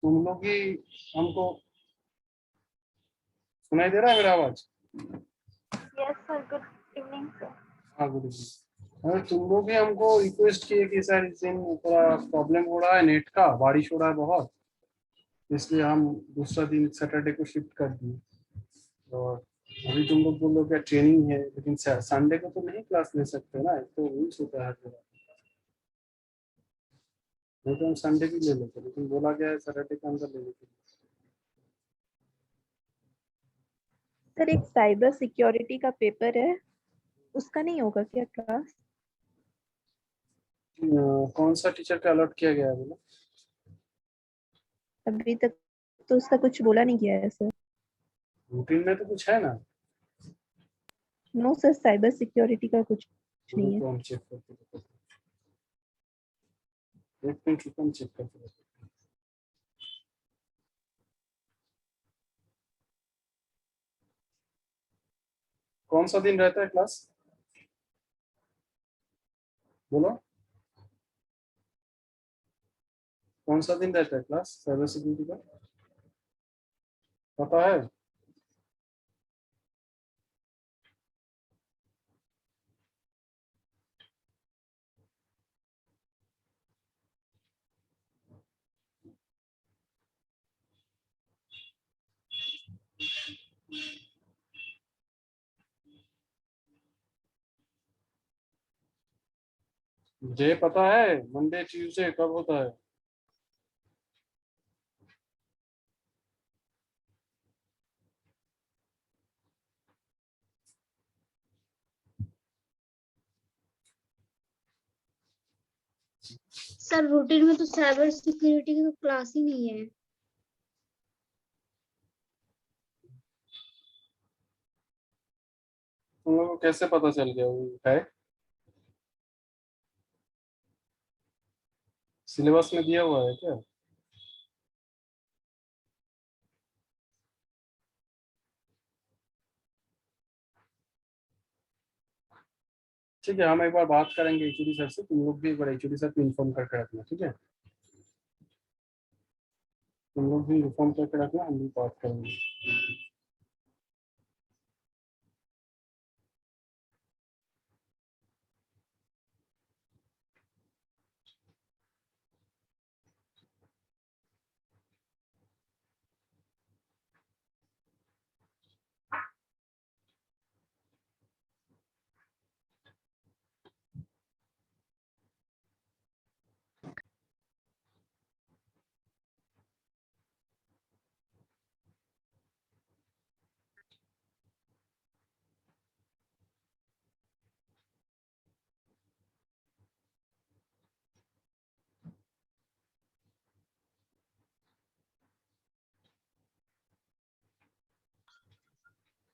तुम लोग ही हमको सुनाई दे रहा है मेरा आवाज? Yes sir, good evening sir. हाँ गुड इवनिंग। अरे तुम लोग ही हमको रिक्वेस्ट किए कि सर इस दिन थोड़ा प्रॉब्लम हो रहा है, नेट का बारिश हो रहा है बहुत, इसलिए हम दूसरा दिन सैटरडे को शिफ्ट कर दिए। और अभी तुम लोग बोल रहे हो क्या ट्रेनिंग है, लेकिन संडे को तो नहीं क्लास ले सकते ना, तो रूल्स होता है हर जगह। नहीं तो हम संडे भी ले लेते, लेकिन बोला गया है सैटरडे के अंदर ले लेते। सर एक साइबर सिक्योरिटी का पेपर है, उसका नहीं होगा क्या क्लास? कौन सा टीचर का अलॉट किया गया है बोला? अभी तक तो उसका कुछ बोला नहीं गया है सर। रूटीन में तो कुछ है ना। नो सर, साइबर सिक्योरिटी का कुछ नहीं है। तो हम चेक करते हैं। एक मिनट रुको, हम चेक करते हैं। कौन सा दिन रहता है क्लास बोलो? कौन सा दिन रहता है क्लास साइबर सिक्योरिटी का, पता है? मुझे पता है, मंडे ट्यूसडे कब होता है। सर रूटीन में तो साइबर सिक्योरिटी की क्लास ही नहीं है। तुम लोगों को कैसे पता चल गया वो है? सिलेबस में दिया हुआ है क्या? ठीक है, हम एक बार बात करेंगे एचओडी सर से, तुम लोग भी एक बार एचओडी सर को इन्फॉर्म करके रखना, ठीक है? तुम लोग भी इन्फॉर्म करके रखना, हम भी बात करेंगे।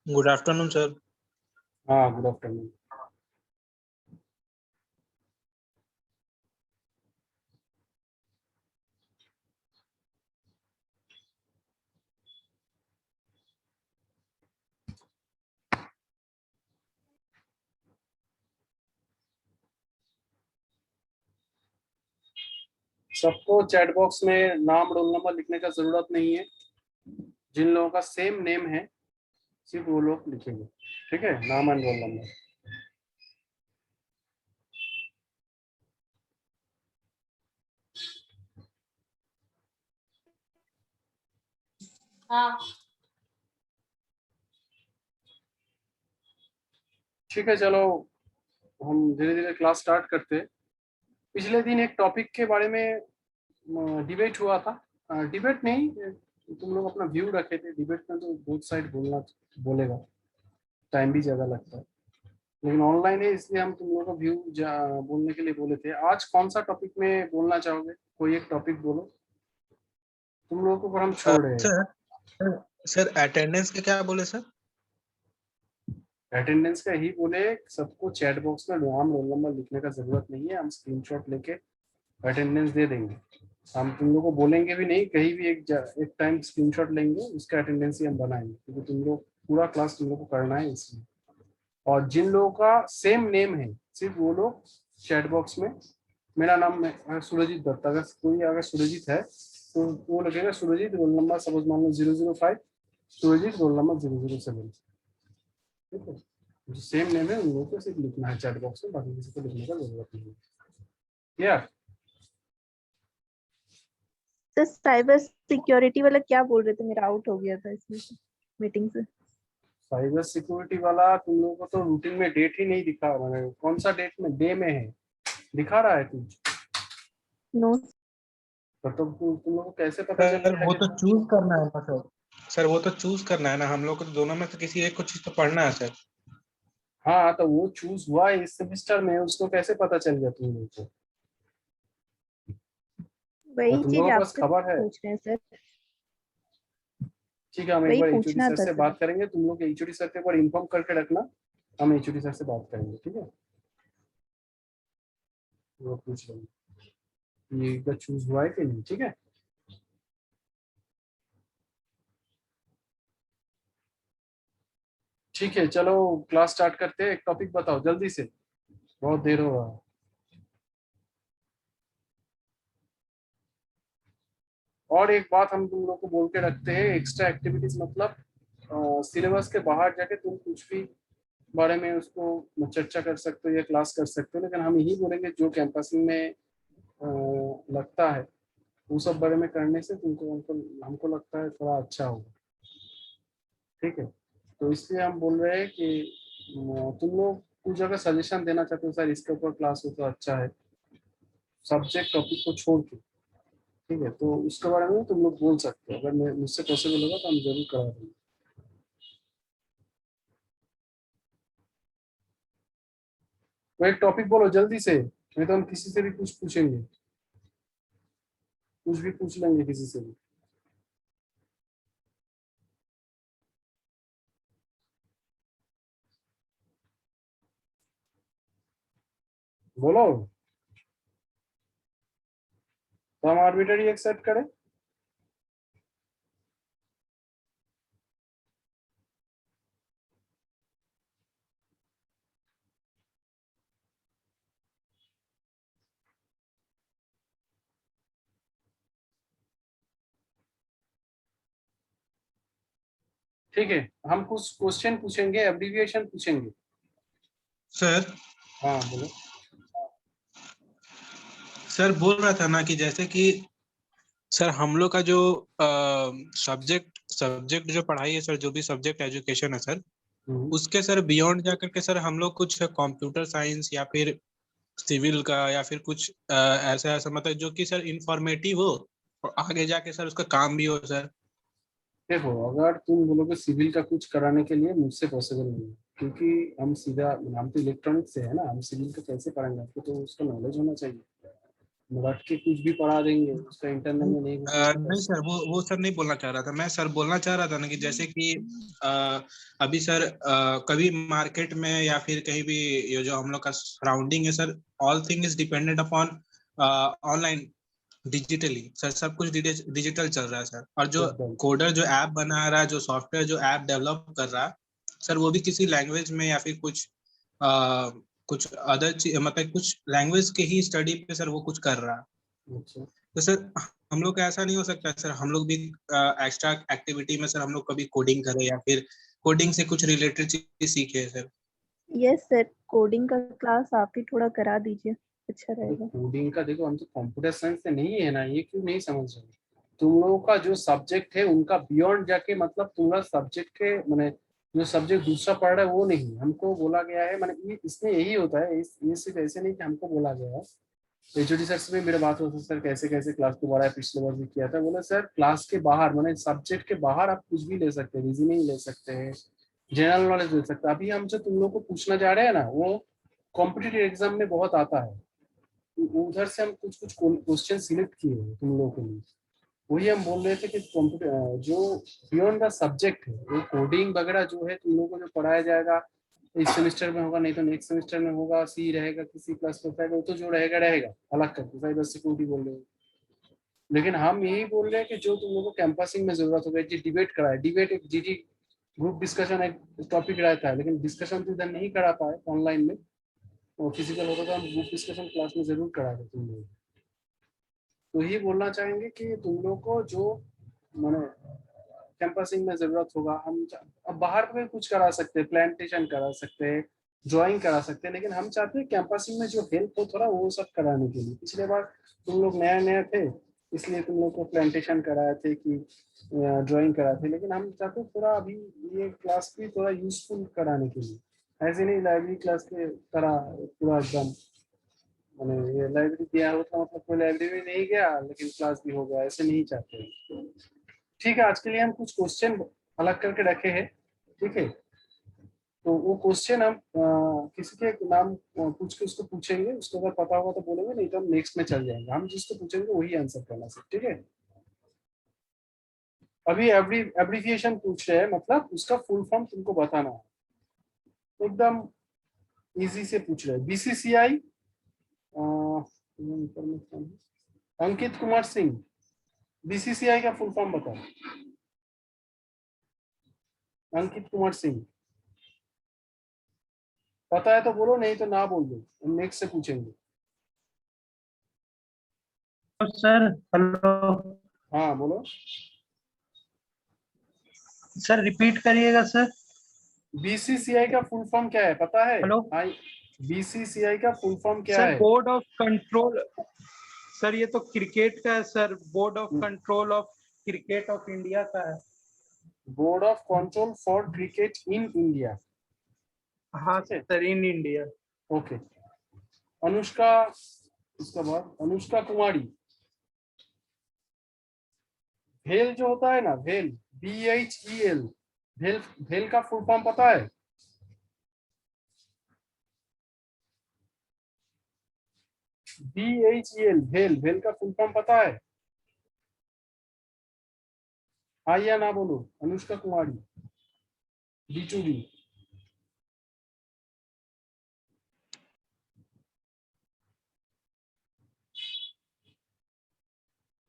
Good afternoon sir. हाँ गुड आफ्टरनून। सबको चैट बॉक्स में नाम रोल नंबर लिखने का जरूरत नहीं है। जिन लोगों का सेम नेम है सिर्फ वो लोग लिखेंगे, ठीक है? नाम एंड रोल नंबर। हाँ ठीक है चलो, हम धीरे धीरे क्लास स्टार्ट करते हैं। पिछले दिन एक टॉपिक के बारे में डिबेट हुआ था। डिबेट नहीं, तुम लोग अपना व्यू रखे थे। डिबेट में तो बोथ साइड बोलना बोलेगा, टाइम भी ज़्यादा लगता है, लेकिन ऑनलाइन है इसलिए हम तुम लोगों का व्यू बोलने के लिए बोले थे। आज कौन सा टॉपिक में बोलना चाहोगे? कोई एक टॉपिक बोलो, तुम लोगों को पर हम छोड़ रहे हैं। सर सर अटेंडेंस के क्या बोले सर? अटेंडेंस का ही बोले, सबको चैट बॉक्स में नाम रोल नंबर लिखने का जरूरत नहीं है, हम स्क्रीनशॉट लेके अटेंडेंस दे देंगे। हम तुम लोग को बोलेंगे भी नहीं, कहीं भी एक टाइम स्क्रीनशॉट लेंगे, उसका अटेंडेंस ही हम बनाएंगे, क्योंकि तुम लोग पूरा क्लास तुम लोग को करना है इसलिए। और जिन लोगों का सेम नेम है सिर्फ वो लोग चैट बॉक्स में, मेरा नाम सुरजीत दत्ता, अगर कोई अगर सुरजीत है तो वो लगेगा सुरजीत रोल नंबर सपोज मान लो 005, सुरजीत रोल नंबर 007। ठीक है, जो सेम नेम है उन लोगों को सिर्फ लिखना है चैट बॉक्स में, बाकी किसी को लिखने का जरूरत नहीं है। क्लियर? सर साइबर सिक्योरिटी वाला क्या बोल रहे थे, मेरा आउट हो गया था इसमें मीटिंग से। साइबर सिक्योरिटी वाला तुम लोगों को तो रूटीन में डेट ही नहीं दिखा, मैंने कौन सा डेट में, डे में है दिखा रहा है कुछ, नो तो तुम लोगों को कैसे पता सर चलेगा वो कि तो चूज करना है ना सर वो तो चूज करना है ना, हम लोग को तो दोनों में से किसी एक को चीज तो पढ़ना है सर। हाँ तो वो चूज हुआ है इस सेमेस्टर में, उसको कैसे पता चल गया तुम लोगों को? और वही तुम चीज लोगों के पास आपसे खबर है? पूछ रहे हैं सर, ठीक है, हम एक वही बार एचओडी पूछना सर था से सर। बात करेंगे, तुम लोग एचओडी सर को एक बार इन्फॉर्म करके रखना, हम एचओडी सर से बात करेंगे, ठीक है? वो पूछ लेंगे ये चूज हुआ है कि नहीं, ठीक है? ठीक है, चलो क्लास स्टार्ट करते हैं। एक टॉपिक बताओ जल्दी से, बहुत देर हो रहा है। और एक बात हम तुम लोग को बोल के रखते हैं, एक्स्ट्रा एक्टिविटीज मतलब सिलेबस के बाहर जाके तुम कुछ भी बारे में उसको चर्चा कर सकते हो या क्लास कर सकते हो, लेकिन हम यही बोलेंगे जो कैंपसिंग में लगता है वो सब बारे में करने से तुमको हमको हमको लगता है थोड़ा अच्छा होगा। ठीक है, तो इसलिए हम बोल रहे हैं कि तुम लोग कुछ अगर सजेशन देना चाहते हो सर इसके ऊपर क्लास हो तो अच्छा है, सब्जेक्ट टॉपिक को छोड़ के, ठीक है, तो उसके बारे में तुम लोग बोल सकते हो, अगर मुझसे पॉसिबल होगा तो हम जरूर करा देंगे। तो एक टॉपिक बोलो जल्दी से, नहीं तो हम किसी से भी कुछ पूछेंगे, कुछ भी पूछ लेंगे किसी से भी। बोलो तो हम आर्बिट्ररी एक्सेप्ट करें। ठीक है, हम कुछ क्वेश्चन पूछेंगे, एब्रिविएशन पूछेंगे। सर हाँ बोलो। सर बोल रहा था ना कि जैसे कि सर हम लोग का जो सब्जेक्ट सब्जेक्ट जो पढ़ाई है सर, जो भी सब्जेक्ट एजुकेशन है सर, हम्म, उसके सर बियॉन्ड जाकर के सर हम लोग कुछ कंप्यूटर साइंस या फिर सिविल का या फिर कुछ ऐसा ऐसा मतलब जो कि सर इंफॉर्मेटिव हो और आगे जाके सर उसका काम भी हो सर। देखो अगर तुम बोलोगे सिविल का कुछ कराने के लिए मुझसे पॉसिबल नहीं है, क्योंकि हम तो इलेक्ट्रॉनिक से है ना, हम सिविल का कैसे पढ़ाएंगे, आपको तो उसका नॉलेज होना चाहिए, रट के कुछ भी पढ़ा देंगे, उसका इंटरनल में नहीं घुसने का नहीं पैसा। सर वो सर नहीं बोलना चाह रहा था मैं, सर बोलना चाह रहा था ना कि जैसे कि अ, अभी सर कभी मार्केट में या फिर कहीं भी ये जो हम लोग का सराउंडिंग है sir, all thing is dependent upon online digitally sir, सब कुछ डिजिटल चल रहा है सर। और जो एकदम कोडर जो ऐप बना रहा है, जो सॉफ्टवेयर जो ऐप डेवलप कर रहा है सर, वो भी किसी लैंग्वेज में या फिर कुछ अदर चीज मतलब कुछ लैंग्वेज के ही स्टडी पे सर वो कुछ कर रहा है। अच्छा। तो सर हम लोग का ऐसा नहीं हो सकता सर, हम लोग भी एक्स्ट्रा एक्टिविटी में सर हम लोग कभी कोडिंग करें या फिर कोडिंग से कुछ रिलेटेड चीज सीखे सर। यस सर, कोडिंग का क्लास आप ही थोड़ा करा दीजिए, अच्छा अरे रहेगा। कोडिंग का देखो, हम तो कंप्यूटर साइंस से नहीं है ना, ये क्यों नहीं समझ रहे? तुम लोगों का जो सब्जेक्ट है उनका बियॉन्ड जाके मतलब तुम्हारा सब्जेक्ट के मैंने जो सब्जेक्ट दूसरा पढ़ रहा है वो नहीं, हमको बोला गया है, मैंने ये इसमें यही होता है, ये सिर्फ ऐसे नहीं कि हमको बोला गया है। एचओडी सर से भी मेरे बात होती है, सर कैसे कैसे क्लास को बढ़ाया, पिछले बार भी किया था, बोले सर क्लास के बाहर मैंने सब्जेक्ट के बाहर आप कुछ भी ले सकते हैं, रीजनिंग ले सकते हैं, जनरल नॉलेज ले सकते हैं। अभी हम जो तुम लोग को पूछना जा रहे हैं ना वो कॉम्पिटिटिव एग्जाम में बहुत आता है, उधर से हम कुछ कुछ क्वेश्चन सिलेक्ट किए हैं तुम लोगों के लिए। वही हम बोल रहे थे कि कंप्यूटर जो बियॉन्ड द सब्जेक्ट है, वो कोडिंग वगैरह जो है तुम लोगों को जो पढ़ाया जाएगा इस सेमेस्टर में होगा, नहीं तो नेक्स्ट सेमेस्टर में होगा, सी रहेगा किसी प्लस प्लस रहेगा, वो तो जो रहेगा रहेगा अलग करके, साइबर सिक्योरिटी बोल रहे हो। लेकिन हम यही बोल रहे हैं कि जो तुम लोगों को कैंपसिंग में जरूरत होगा, जी डिबेट कराए, डिबेट एक जीटी ग्रुप डिस्कशन एक टॉपिक रहता है, लेकिन डिस्कशन तो इधर नहीं करा पाए ऑनलाइन में, और फिजिकल होता तो हम ग्रुप डिस्कशन क्लास में जरूर करा देते तुम लोग। तो ये बोलना चाहेंगे कि तुम लोग को जो माने कैंपसिंग में जरूरत होगा, हम अब बाहर पे कुछ करा सकते हैं, प्लांटेशन करा सकते हैं, ड्राइंग करा सकते हैं, लेकिन हम चाहते हैं कैंपसिंग में जो हेल्प हो थोड़ा वो सब कराने के लिए। पिछले बार तुम लोग नया नया थे इसलिए तुम लोग को प्लांटेशन कराए थे कि ड्राइंग कराए थे, लेकिन हम चाहते हैं थोड़ा अभी ये क्लास भी थोड़ा यूजफुल कराने के लिए। ऐसे नहीं लाइब्रेरी क्लास के तरह पूरा एकदम मैंने ये लाइब्रेरी दिया होता मतलब कोई लाइब्रेरी नहीं गया लेकिन क्लास भी हो गया, ऐसे नहीं चाहते। ठीक है, आज के लिए हम कुछ क्वेश्चन अलग करके रखे हैं। ठीक है, तो वो क्वेश्चन हम किसी के नाम पूछ के उसको पूछेंगे, उसको अगर पता होगा तो बोलेंगे, नहीं तो हम नेक्स्ट में चल जाएंगे। हम जिसको पूछेंगे वही आंसर करना सर, ठीक है। अभी एब्रीविएशन पूछ रहे हैं, मतलब उसका फुल फॉर्म तुमको बताना है, एकदम इजी से पूछ रहे हैं। बीसीसीआई अंकित कुमार सिंह, बीसीसीआई का फुल फॉर्म बताओ। अंकित कुमार सिंह पता है तो बोलो, नहीं तो ना बोल दो, हम नेक्स्ट से पूछेंगे। सर हेलो हाँ बोलो। सर, रिपीट करिएगा सर। बीसीसीआई का फुल फॉर्म क्या है पता है? हेलो बीसीसीआई का फुल फॉर्म क्या सर, है? Board of control. सर ये तो क्रिकेट का है sir, board of control of cricket of India का है। Board of control for cricket in India. हाँ sir, in India. Okay. Anushka, उसके बाद अनुष्का कुमारी। भेल जो होता है ना, भेल, BHEL, भेल, भेल का फुल फॉर्म पता है? BHEL, भेल, भेल का फुल फॉर्म पता है? हाँ या ना बोलो। अनुष्का कुमारी, B2B।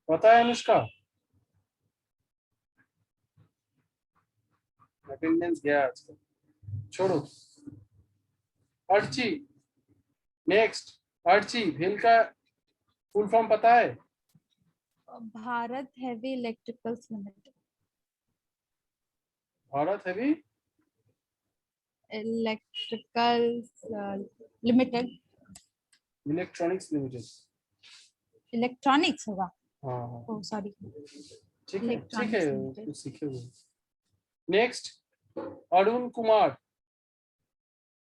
पता है अनुष्का? अटेंडेंस गया आजकल, छोड़ो। अर्ची, नेक्स्ट। अर्ची, भेल का फुल फॉर्म पता है? Bharat heavy electricals limited. Bharat heavy electricals limited. Electronics limited. Electronics होगा। हाँ हाँ ओह सॉरी। ठीक है, ठीक है, Electronics Limited। कुछ सीखे हुए। Next, Arun Kumar.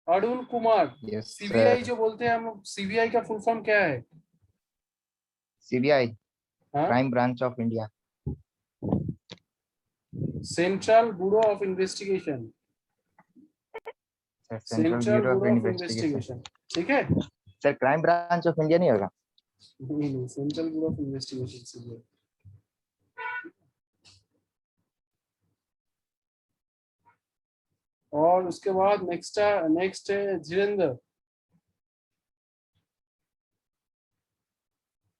Arun Kumar, yes CBI sir. जो बोलते हैं हम लोग, सीबीआई का फुल फॉर्म क्या है? सीबीआई हाँ, crime branch of India. Central bureau of investigation. Sir central central bureau of bureau of investigation. Investigation, ठीक है। Sir crime branch of India नहीं होगा? नहीं, central bureau of investigation, CBI. और उसके बाद नेक्स्ट है धीरेन्द्र।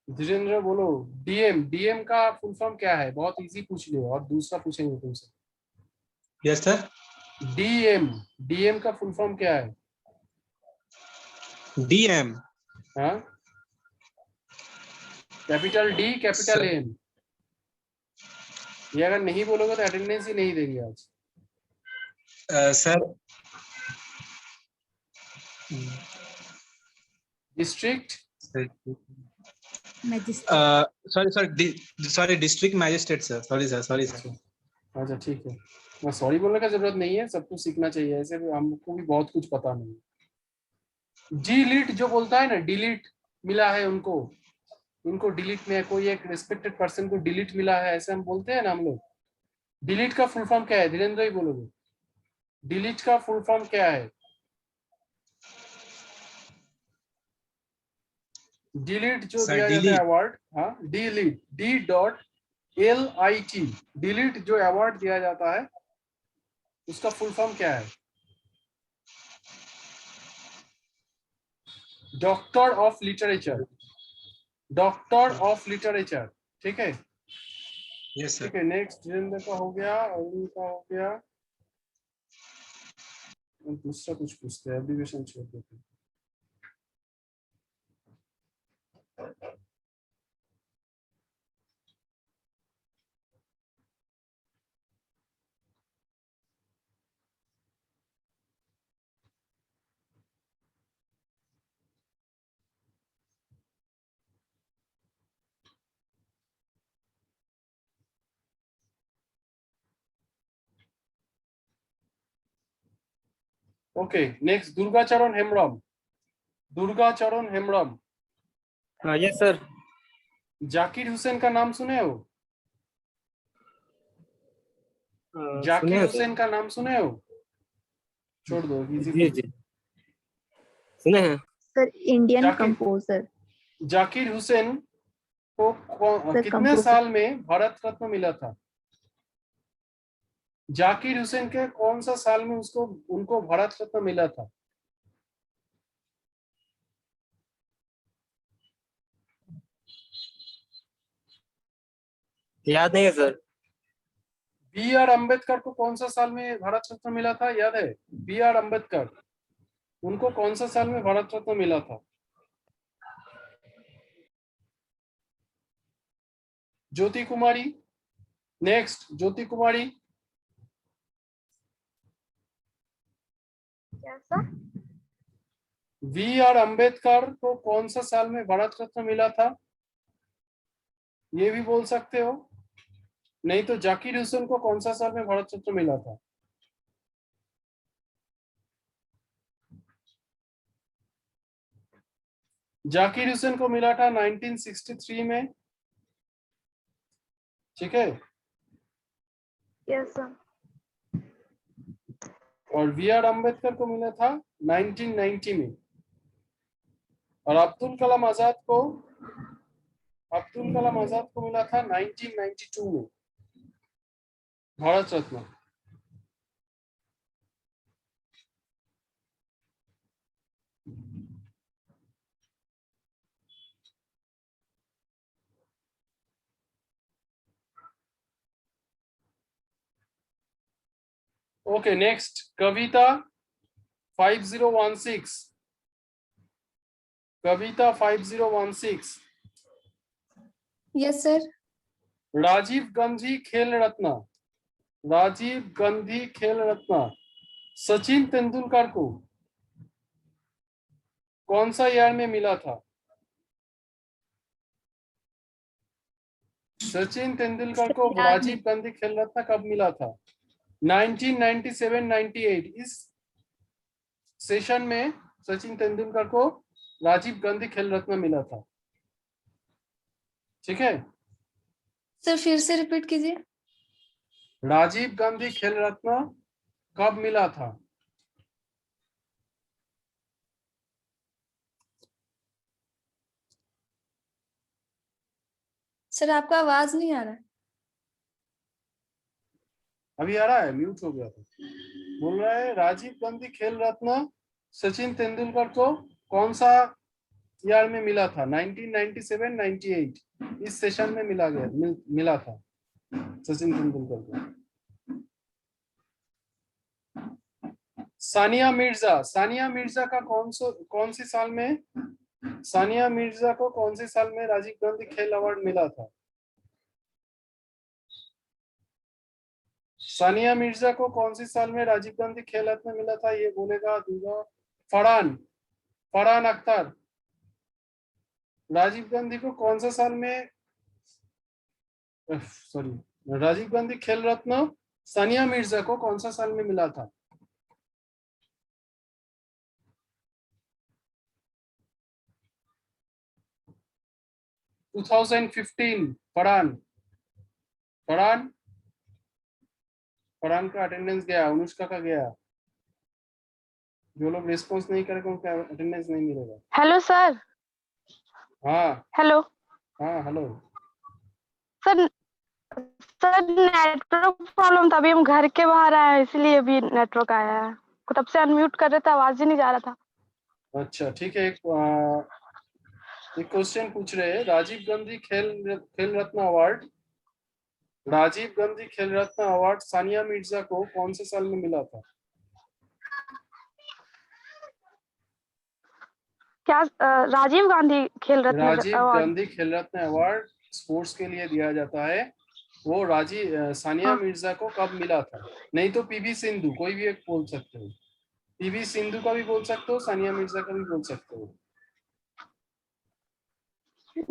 धीरेन्द्र बोलो। डीएम, डीएम का फुल फॉर्म क्या है? बहुत इजी पूछ लियो और दूसरा पूछेंगे तुमसे। Yes sir. डीएम, डीएम का फुल फॉर्म क्या है? डीएम। हाँ, capital D capital sir. M. ये अगर नहीं बोलोगे तो अटेंडेंस ही नहीं देंगे आज। Sir district, sorry district magistrate sir, sorry sir. अच्छा ठीक है, मैं सॉरी बोलने का जरूरत नहीं है, सब कुछ सीखना चाहिए, ऐसे भी हमको भी बहुत कुछ पता नहीं है। डिलीट जो बोलता है ना, डिलीट मिला है उनको, इनको डिलीट में है, कोई एक रिस्पेक्टेड पर्सन को डिलीट मिला है, ऐसे हम बोलते हैं ना हम लोग। डिलीट का फुल फॉर्म क्या है? धीरेन्द्र ही बोलोगे। डिलीट का फुल फॉर्म क्या है? डिलीट जो सर दिया जाता है अवार्ड, हाँ, डिलीट, D.LIT, डिलीट जो अवार्ड दिया जाता है उसका फुल फॉर्म क्या है? Doctor of literature, doctor of literature, ठीक है। Yes sir. ठीक है, नेक्स्ट धीरेन्द्र का हो गया, अरुण का हो गया, दूसरा कुछ पूछते हैं, एब्रीविएशन छोड़ देते हैं। Okay next Durgacharan Hembram. दुर्गाचरण हेम्ब्रम। हाँ यस सर। जाकिर हुसैन का नाम सुने हो? सुने जाकिर हैं हुसैन का नाम सुने हो? छोड़ दो सर। easy जी पूछो। जी सुने हैं। Sir Indian Zakir composer. Zakir Hussain को सर कितने कंपोजर। साल में भारत रत्न मिला था? जाकिर हुसैन के कौन सा साल में उसको उनको भारत रत्न मिला था? याद नहीं है सर। बी आर अम्बेडकर को कौन सा साल में भारत रत्न मिला था, याद है? बी आर अम्बेडकर उनको कौन सा साल में भारत रत्न मिला था? ज्योति कुमारी। नेक्स्ट ज्योति कुमारी। कैसा? बी आर अम्बेडकर को कौन सा साल में भारत रत्न मिला था? ये भी बोल सकते हो, नहीं तो जाकिर हुसैन को कौन सा साल में भारत रत्न मिला था? जाकिर हुसैन को मिला था 1963 में, ठीक है। Yes sir. और बी आर अम्बेडकर को मिला था 1990 में। और अब्दुल कलाम आजाद को मिला था 1992 में Bharat Ratna. Okay next Kavita 5016। Kavita 5016। Yes sir. Rajiv Gandhi Khel Ratna. Rajiv Gandhi Khel रत्न सचिन तेंदुलकर को कौन सा ईयर में मिला था? सचिन तेंदुलकर को राजीव गांधी खेल रत्न कब मिला था? 1997-98। इस सेशन में सचिन तेंदुलकर को राजीव गांधी खेल रत्न मिला था, ठीक है। सर फिर से रिपीट कीजिए। राजीव गांधी खेल रत्न कब मिला था? सर आपका आवाज नहीं आ रहा। अभी आ रहा है? म्यूट हो गया था। बोल रहा है राजीव गांधी खेल रत्न सचिन तेंदुलकर को कौन सा ईयर में मिला था? 1997-98। इस सेशन में मिला था सचिन तेंदुलकर को। सानिया मिर्जा का कौन सी साल में सानिया मिर्जा को कौन सी साल में राजीव गांधी खेल अवार्ड मिला था? सानिया मिर्जा को कौन सी साल में राजीव गांधी खेल रत्न मिला था? ये बोलेगा दूंगा। फरहान अख्तर। राजीव गांधी को कौन सा साल में राजीव गांधी खेल रत्न सानिया मिर्जा को कौन सा साल में मिला था? टू 2015। फरहान का अटेंडेंस गया, अनुष्का का गया। जो लोग रिस्पॉन्स नहीं करेंगे उनका अटेंडेंस नहीं मिलेगा। Hello sir. हाँ हेलो हाँ hello. Sir. Sir network problem था, अभी हम घर के बाहर आए हैं इसलिए अभी नेटवर्क आया है। तब से अनम्यूट कर रहे थे, आवाज ही नहीं जा रहा था। अच्छा ठीक है। एक क्वेश्चन पूछ रहे हैं। राजीव गांधी खेल रत्न अवार्ड सानिया मिर्जा को कौन से साल में मिला था? क्या राजीव गांधी खेल रत्न राजीव अवार्ड? गांधी खेल रत्न अवार्ड स्पोर्ट्स के लिए दिया जाता है। वो सानिया मिर्जा को कब मिला था? नहीं तो पीवी सिंधु, कोई भी एक बोल सकते हो। पीवी सिंधु का भी बोल सकते हो, सानिया मिर्जा का भी बोल सकते हो।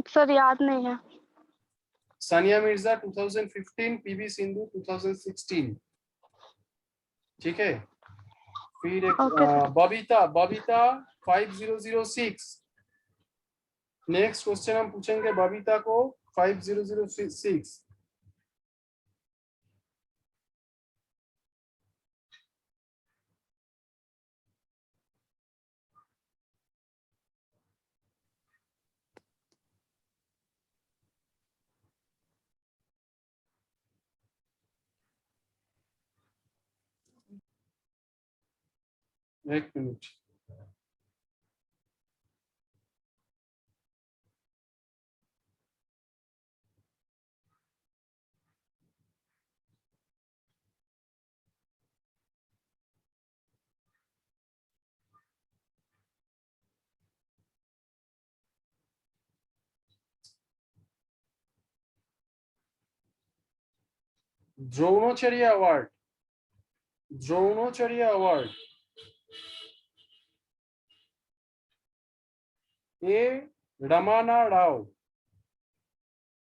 सर याद नहीं है। सानिया मिर्जा 2015, पीवी सिंधु 2016, ठीक है। फिर एक Okay, sir. Babita Babita 5006। Next question हम पूछेंगे बबीता को 5006। एक minute. Dronacharya award, Dronacharya award A Ramana Rao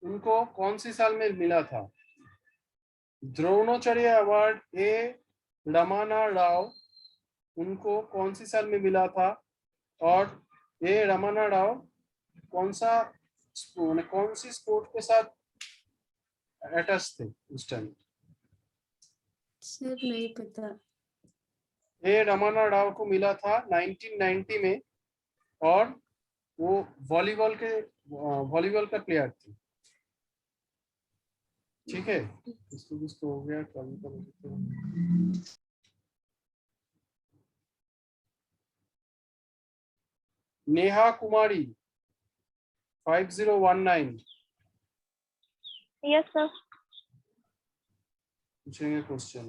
उनको कौन सी साल में मिला था? द्रोणाचार्य अवार्ड ए रमाना राव उनको कौन सी साल में मिला था? और ए रमाना राव कौन सी स्पोर्ट के साथ अटैच थे उस टाइम? सर नहीं पता। ए रमाना राव को मिला था 1990 में और वो वॉलीबॉल का प्लेयर थे। ठीक है, इसको कुछ तो हो गया। Neha Kumari 5019 Yes, sir. पूछेंगे क्वेश्चन।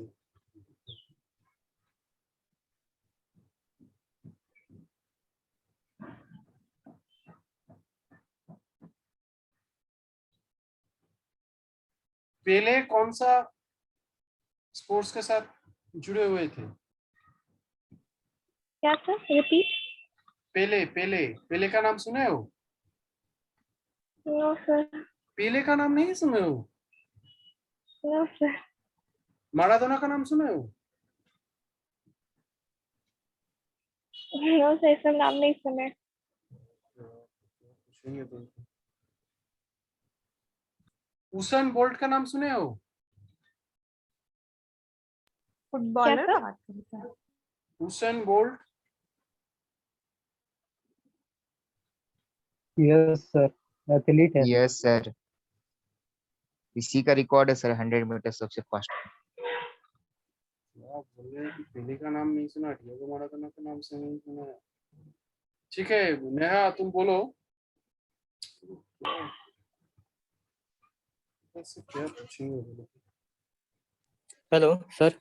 पेले कौन सा स्पोर्ट्स के साथ जुड़े हुए थे? क्या सर? Repeat. पेले पेले पेले का नाम सुने हो? No, sir. पेले का नाम नहीं सुने हो? No, sir. माराडोना का नाम सुने हो? No, sir. इसका नाम नहीं सुने. उसेन बोल्ट का नाम सुने हो? फुटबॉलर क्या, बात करता है। Usain bolt. Yes, sir. Athlete है. यस सर, इसी का रिकॉर्ड है सर 100 मीटर सबसे फास्ट। आप बोल रहे हैं कि पेले का नाम नहीं सुना, डिएगो माराडोना का नाम से नहीं सुना। ठीक है नेहा तुम बोलो। ऐसे क्या पूछेंगे? Hello sir.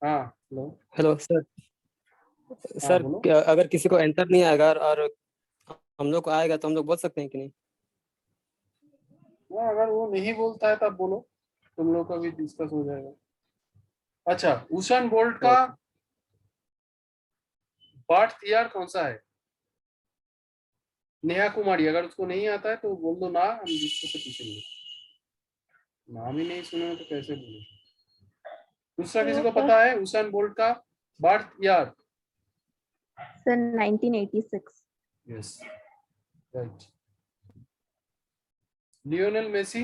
हाँ हेलो। Hello sir. सर बोलो। अगर किसी को एंटर नहीं आएगा और हम लोग को आएगा तो हम लोग बोल सकते हैं कि नहीं? अगर वो नहीं बोलता है तब बोलो, तुम लोग का भी डिस्कस हो जाएगा। अच्छा, उसेन बोल्ट का बर्थ ईयर कौन सा है? नेहा कुमारी, अगर उसको नहीं आता है तो बोल दो ना, हम दूसरे से पूछेंगे। नाम ही नहीं सुने तो कैसे बोले? दूसरा किसी को पता है उसेन बोल्ट का birth year? Sir 1986। Yes right. Lionel Messi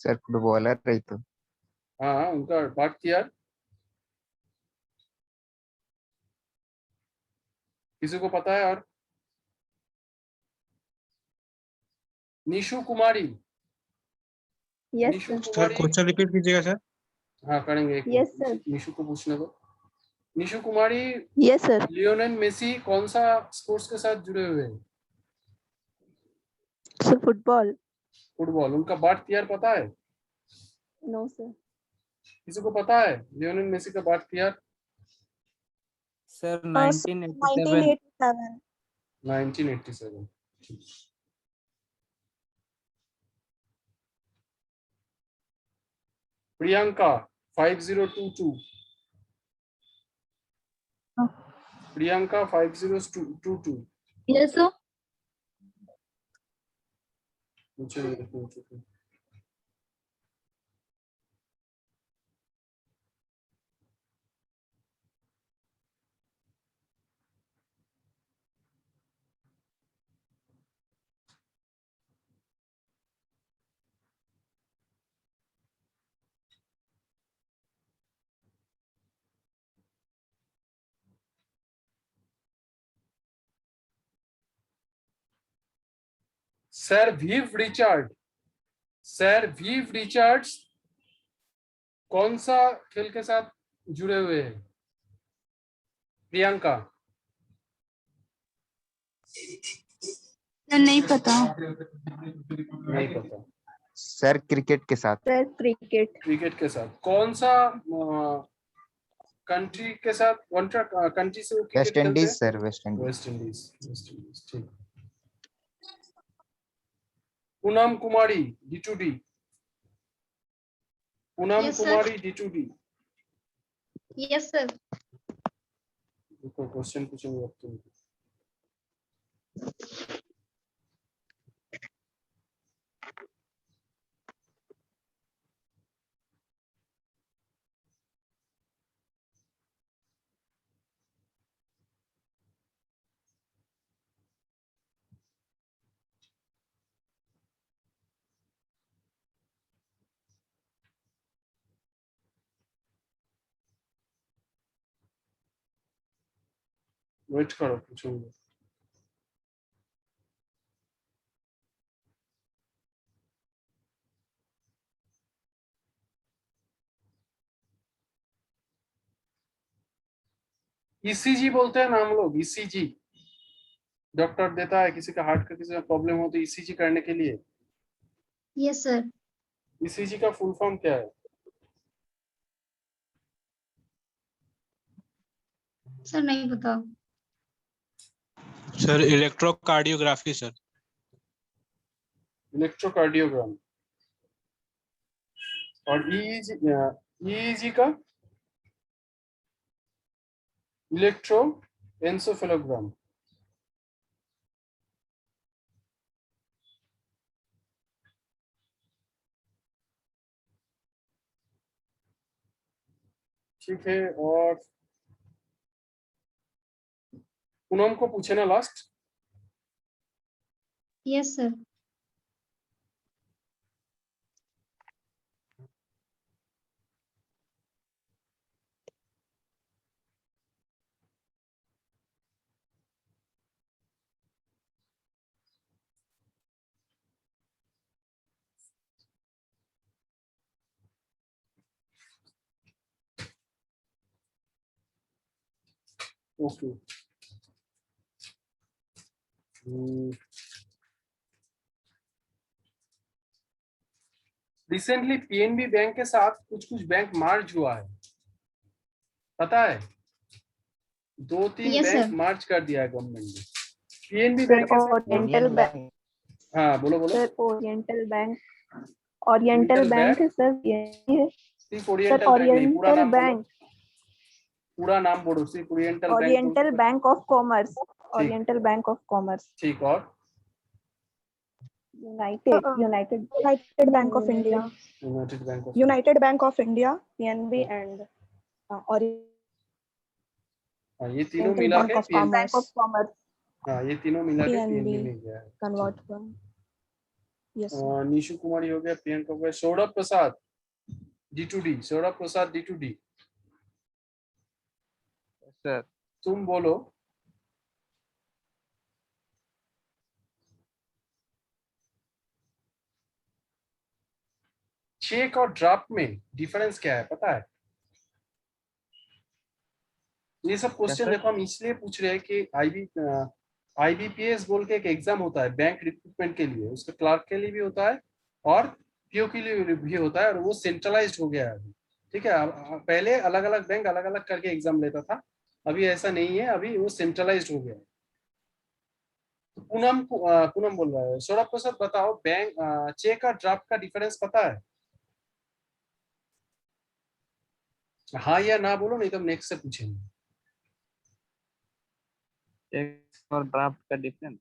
sir footballer रही तो। हाँ उनका बर्थ ईयर किसी को पता है? और Nishu Kumari. Yes Nishu sir. Sir Kumari. Question repeat कीजिएगा सर। हाँ करेंगे एक यस मिनट, सर। निशु को पूछने दो। Nishu Kumari yes sir. Lionel Messi कौन सा स्पोर्ट्स के साथ जुड़े हुए हैं? Sir football. फुटबॉल। उनका बर्थ ईयर पता है? No sir. किसी को पता है लियोनेल मेसी का birth year? Sir 1987। 1987। 1987। Priyanka 5022। Priyanka 5022। Yes sir. पूछो। सर वीव रिचर्ड्स कौन सा खेल के साथ जुड़े हुए हैं? प्रियंका, नहीं पता। नहीं पता। सर क्रिकेट के साथ। सर क्रिकेट के साथ कौन सा कंट्री के साथ, कौन सा कंट्री से वो क्रिकेट वेस्ट खेलते इंडीज हैं? Sir, West Indies. West Indies, ठीक। पूनम कुमारी D2D, पूनम Yes, sir. कुमारी D2D। Yes sir. देखो क्वेश्चन पूछेंगे अब तुम। वेट करो, पूछूंगा। ECG बोलते हैं ना हम लोग, ECG। डॉक्टर देता है किसी का हार्ट का, किसी का प्रॉब्लम हो तो ECG करने के लिए। Yes sir. ECG का फुल फॉर्म क्या है? सर नहीं पता। Sir electrocardiography sir. इलेक्ट्रोकार्डियोग्राम। और EEG का इलेक्ट्रो एन्सेफेलोग्राम। ठीक है, और पूनम को पूछे ना last. Yes sir. Okay. Recently PNB bank के साथ कुछ बैंक मर्ज हुआ है, पता है? 2-3 Yes, बैंक sir. मर्ज कर दिया है गवर्नमेंट ने। PNB सर बैंक के साथ ओरिएंटल बैंक। हाँ बोलो बोलो। सर ओरिएंटल बैंक है सर, यही है। सिर्फ सर ओरिएंटल बैंक नहीं, पूरा ओरिएंटल नाम बोलो। बैंक, पूरा नाम बोलो, सिर्फ oriental bank. Oriental bank of commerce, oriental bank of commerce. ठीक, और United bank of India, United bank of India, PNB and हाँ, ये तीनों मिला के बैंक ऑफ कॉमर्स हाँ, ये तीनों मिला के PNB PNB में गया है। कन्वर्ट हुआ। यस निशु कुमारी हो गया, प्रियंका हो गया, सौरभ प्रसाद D2D, सौरभ प्रसाद D2D। सर तुम बोलो। चेक और ड्राफ्ट में डिफरेंस क्या है, पता है? ये सब क्वेश्चन देखो हम इसलिए पूछ रहे हैं कि IBPS बोल के एक एग्जाम होता है बैंक रिक्रूटमेंट के लिए, उसके क्लार्क के लिए भी होता है और PO के लिए भी होता है, और वो सेंट्रलाइज्ड हो गया है अभी। ठीक है, पहले अलग अलग बैंक अलग अलग करके एग्जाम लेता था, अभी ऐसा नहीं है, अभी वो सेंट्रलाइज्ड हो गया है। तो पूनम बोल रहा है। सौरभ प्रसाद बताओ, बैंक चेक और ड्राफ्ट का डिफरेंस पता है? हाँ या ना बोलो, नहीं तो नेक्स्ट से पूछेंगे। चेक और ड्राफ्ट का डिफरेंस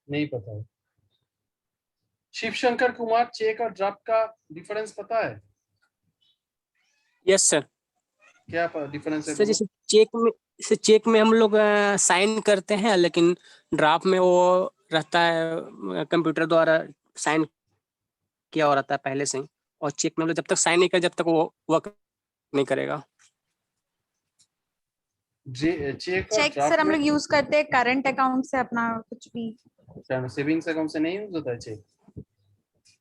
नहीं पता है। शिव शंकर कुमार, चेक और ड्राफ्ट का डिफरेंस पता है? Yes sir. क्या डिफरेंस है? सर जैसे चेक में हम लोग साइन करते हैं, लेकिन ड्राफ्ट में वो रहता है कंप्यूटर द्वारा साइन किया हो रहता है पहले से ही, और चेक में हम लोग जब तक साइन नहीं कर जब तक वो वर्क नहीं करेगा। चेक और चेक सर हम लोग ड्राफ्ट यूज करते हैं करंट अकाउंट से अपना कुछ भी। में सेविंग्स अकाउंट से नहीं यूज होता है चेक।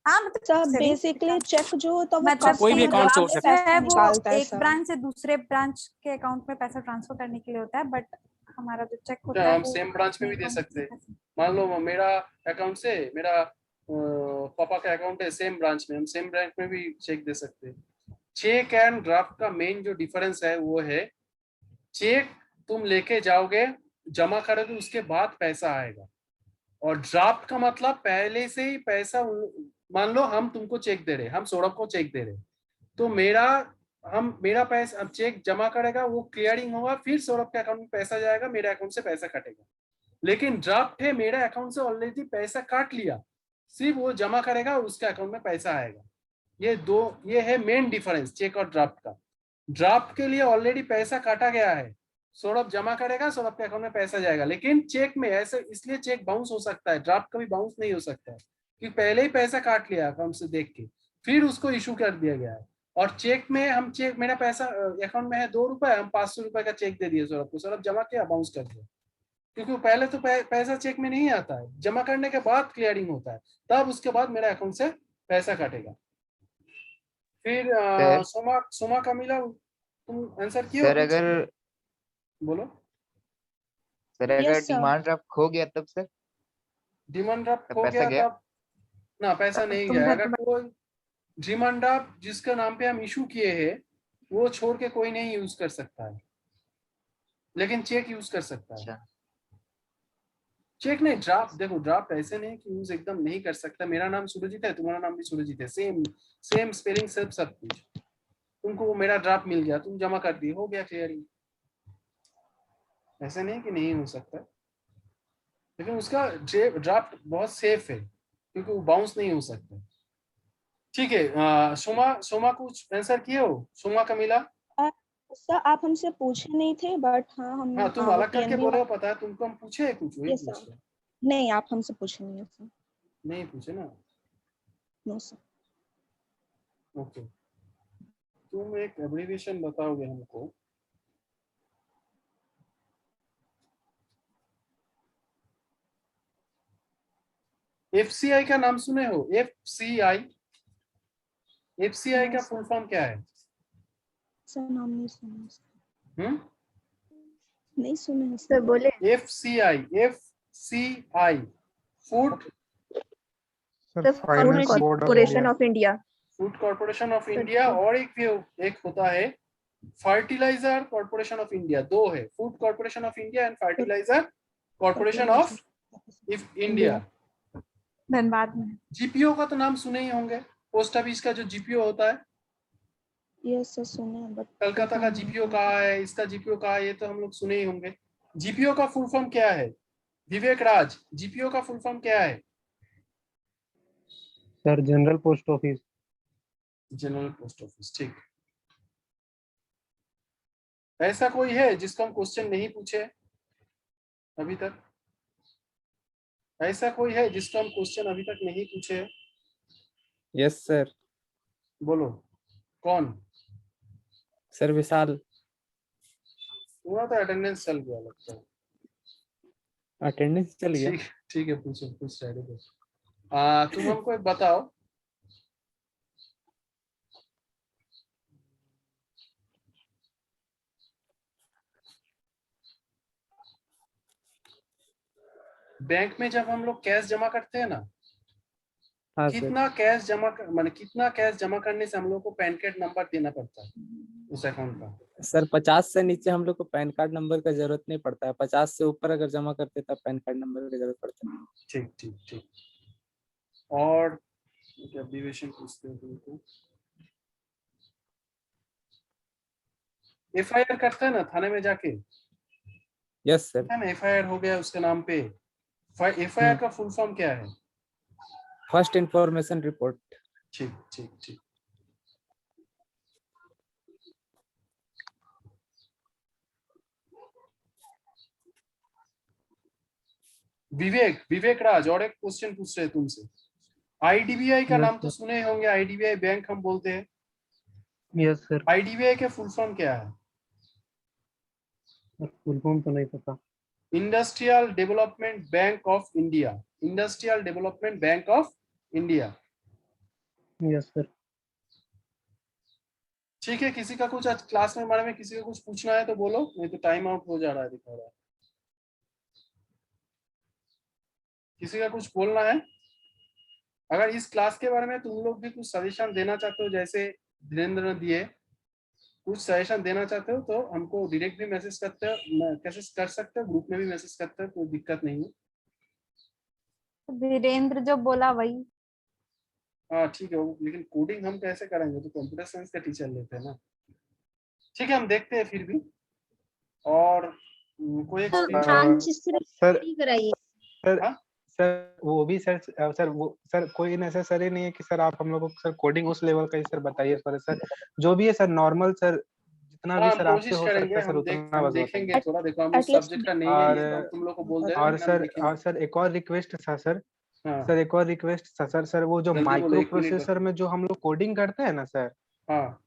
हाँ मतलब सर savings बेसिकली चेक जो होता है वो मतलब कोई भी कस्टमर account से हो से सकता जो पैसा है वो निकालता है एक सर। ब्रांच से दूसरे ब्रांच के अकाउंट में पैसा ट्रांसफर करने के लिए होता है, बट हमारा जो चेक होता है हम वो सेम ब्रांच में अपने भी दे account सकते से हैं। पैसा- मान लो मेरा अकाउंट से मेरा पापा का अकाउंट है सेम ब्रांच में, हम सेम ब्रांच में भी चेक दे सकते हैं। चेक एंड ड्राफ्ट का मेन जो डिफरेंस है वो है, चेक तुम लेके जाओगे, जमा करोगे, उसके बाद पैसा आएगा। और ड्राफ्ट का मतलब पहले से ही पैसा, मान लो हम तुमको चेक दे रहे, हम सौरभ को चेक दे रहे, तो मेरा पैसा, अब चेक जमा करेगा, वो क्लियरिंग होगा, फिर सौरभ के अकाउंट में पैसा जाएगा, मेरे अकाउंट से पैसा कटेगा। लेकिन ड्राफ्ट है, मेरे अकाउंट से ऑलरेडी पैसा काट लिया, सिर्फ वो जमा करेगा और उसके अकाउंट में पैसा आएगा। ये है मेन डिफरेंस चेक और ड्राफ्ट का। ड्राफ्ट के लिए ऑलरेडी पैसा काटा गया है, सौरभ जमा करेगा, सौरभ के अकाउंट में पैसा जाएगा। लेकिन चेक में ऐसे, इसलिए चेक बाउंस हो सकता है, ड्राफ्ट कभी बाउंस नहीं हो सकता है, क्योंकि पहले ही पैसा काट लिया अकाउंट से देख के, फिर उसको इशू कर दिया गया है। और चेक में हम चेक, मेरा पैसा अकाउंट में है 2 रुपए, हम 500 रुपए का चेक दे दिए सौरभ को, सौरभ जमा किया, बाउंस कर दिया, क्योंकि पहले तो पैसा चेक में नहीं आता है, जमा करने के बाद क्लियरिंग होता है, तब उसके बाद मेरा अकाउंट से पैसा कटेगा। फिर सोमा का मिला, तुम आंसर किए हो सर कुछ? अगर बोलो। सर अगर Yes, sir. डिमांड ड्राफ्ट खो गया तब सर डिमांड ड्राफ्ट तब खो पैसा गया गया? तब ना, पैसा नहीं गया। अगर कोई डिमांड ड्राफ्ट जिसके नाम पे हम इशू किए हैं, वो छोड़ के कोई नहीं यूज कर सकता है, लेकिन चेक यूज कर सकता है। अच्छा। चेक नहीं, ड्राफ्ट देखो, ड्राफ्ट ऐसे नहीं कि यूज एकदम नहीं कर सकता। मेरा नाम सुरजीत है, तुम्हारा नाम भी सुरजीत है, सेम स्पेलिंग, सब कुछ। तुमको वो मेरा ड्राफ्ट मिल गया, तुम जमा कर दिए, हो गया क्लियरिंग। ऐसे नहीं कि नहीं हो सकता, लेकिन उसका ड्राफ्ट बहुत सेफ है, क्योंकि वो बाउंस नहीं हो सकता। ठीक है, सोमा कुछ आंसर किए हो? सोमा का मिला? सर आप हमसे पूछे नहीं थे, बट हाँ हम हाँ, तुम वो अलग करके PNB बोले हो, पता है तुमको, हम पूछे हैं कुछ, वही Yes, पूछ sir. रहे। नहीं आप हमसे पूछे नहीं है सर। नहीं पूछे ना? No sir. ओके, तुम एक एब्रिविएशन बताओगे हमको। FCI का नाम सुने हो? FCI का फुल फॉर्म क्या है? सर नाम नहीं सुना सर। नहीं सुने हैं सर बोले। FCI food corporation of India. Food corporation of India, और एक होता है फर्टिलाइजर कॉर्पोरेशन ऑफ इंडिया। दो है, food corporation of India and fertiliser corporation of India. Dhanbad में। जीपीओ का तो नाम सुने ही होंगे, पोस्ट ऑफिस का जो जीपीओ होता है। यस सर सुने हैं, बट कलकत्ता का जीपीओ कहाँ है, इसका जीपीओ कहाँ है, ये तो हम लोग सुने ही होंगे। जीपीओ का फुल फॉर्म क्या है? विवेक राज, जीपीओ का फुल फॉर्म क्या है? Sir general post office. General post office, ठीक। ऐसा कोई है जिसको हम क्वेश्चन नहीं पूछे अभी तक? ऐसा कोई है जिसको हम क्वेश्चन अभी तक नहीं पूछे? Yes sir. बोलो, कौन? सर विशाल। पूरा तो अटेंडेंस चल गया लगता है। अटेंडेंस चल गया? ठीक है, पूछ रहे थे। तुम हमको एक बताओ, बैंक में जब हम लोग कैश जमा करते हैं ना, हाँ कितना कैश जमा माने कितना कैश जमा करने से हम लोग को पैन कार्ड नंबर देना पड़ता है उस अकाउंट का? सर 50 से नीचे हम लोग को पैन कार्ड नंबर का जरूरत नहीं पड़ता है, 50 से ऊपर अगर जमा करते तब पैन कार्ड नंबर की जरूरत पड़ता है। ठीक। और एब्रिविएशन पूछते हैं तुमको। FIR करता है ना थाने में जाके? Yes sir. है ना, FIR हो गया उसके नाम पे। FIR का फुल फॉर्म क्या है? First information report. ठीक। विवेक राज, और एक क्वेश्चन पूछ रहे हैं तुमसे। IDBI का नाम तो सुने होंगे, IDBI बैंक हम बोलते हैं। Yes sir. IDBI के फुल फॉर्म क्या है? फुल फॉर्म तो नहीं पता। Industrial development bank of India, industrial development bank of India. Yes sir. ठीक है, किसी का कुछ आज क्लास में बारे में किसी को कुछ पूछना है तो बोलो, नहीं तो टाइम आउट हो जा रहा है, दिखा रहा है। किसी का कुछ बोलना है? अगर इस क्लास के बारे में तुम लोग भी कुछ सजेशन देना चाहते हो, जैसे धीरेन्द्र ने दिए, कुछ सजेशन देना चाहते हो तो हमको डायरेक्ट भी मैसेज करते हो, मैसेज कर सकते हो, ग्रुप में भी मैसेज करते हो, कोई दिक्कत नहीं है। वीरेंद्र जो बोला वही। हाँ ठीक है, लेकिन कोडिंग हम कैसे करेंगे, तो कंप्यूटर साइंस का टीचर लेते हैं ना। ठीक है, हम देखते हैं फिर भी। और कोई एक सर कराइए। सर वो भी सर कोई नेसेसरी नहीं है कि सर आप हम लोग को सर कोडिंग उस लेवल का ही सर बताइए सर जो भी है सर नॉर्मल सर जितना भी सर आपसे हो सकता है सर उतना बस देखेंगे थोड़ा। देखो हम सब्जेक्ट का नहीं है, तो तुम लोग को बोल दे रहे हैं। और सर एक और रिक्वेस्ट था सर। सर एक और रिक्वेस्ट था सर वो जो माइक्रो प्रोसेसर में जो हम लोग कोडिंग करते हैं ना सर, हाँ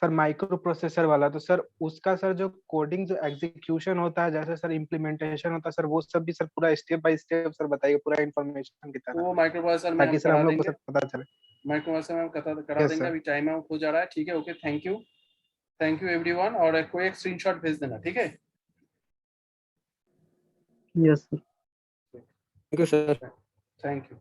सर माइक्रो प्रोसेसर वाला, तो सर उसका सर जो कोडिंग जो एग्जीक्यूशन होता है, जैसे सर इम्प्लीमेंटेशन होता है सर, वो सब भी सर पूरा स्टेप बाय स्टेप सर बताइए, पूरा इन्फॉर्मेशन की तरह, वो माइक्रो प्रोसेसर में ताकि सर हम लोग को सर पता चले। माइक्रो प्रोसेसर में हम करा देंगे। अभी टाइम आउट हो जा रहा है। ठीक है, ओके, थैंक यू एवरीवन। और कोई एक स्क्रीनशॉट भेज देना, ठीक है? Yes sir. Thank you sir. Thank you.